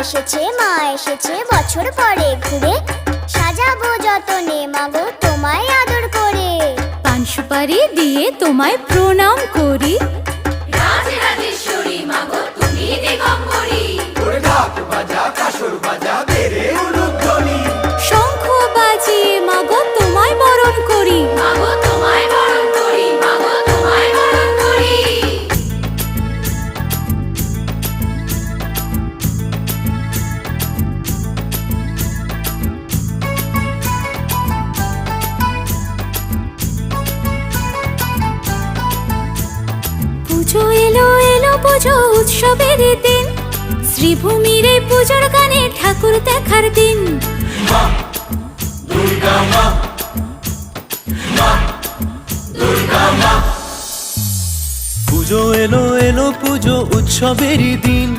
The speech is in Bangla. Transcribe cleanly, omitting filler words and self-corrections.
এসেছে মা এসেছে বছর পরে ঘুরে, সাজাবো যতনে মাগো তোমায় আদর করে। পান সুপারি দিয়ে তোমায় প্রণাম করি। রাজরাজেশ্বরী মাগো তুমি দিগম্বরী। ওরে ঢাক বাজা কাসর বাজা বেরে উলুধ্বনি, শঙ্খ বাজিয়ে মাগো তোমায় বরণ করি। মাগো তোমায় বরণ করি, মাগো তোমায় বরণ করি। পুজো এলো এলো পুজো উৎসবের দিন, শ্রীভূমির এই পুজোর গানে ঠাকুর দেখার দিন। মা দুর্গা মা, মা দুর্গা মা। পুজো এলো এলো পুজো উৎসবেরই দিন,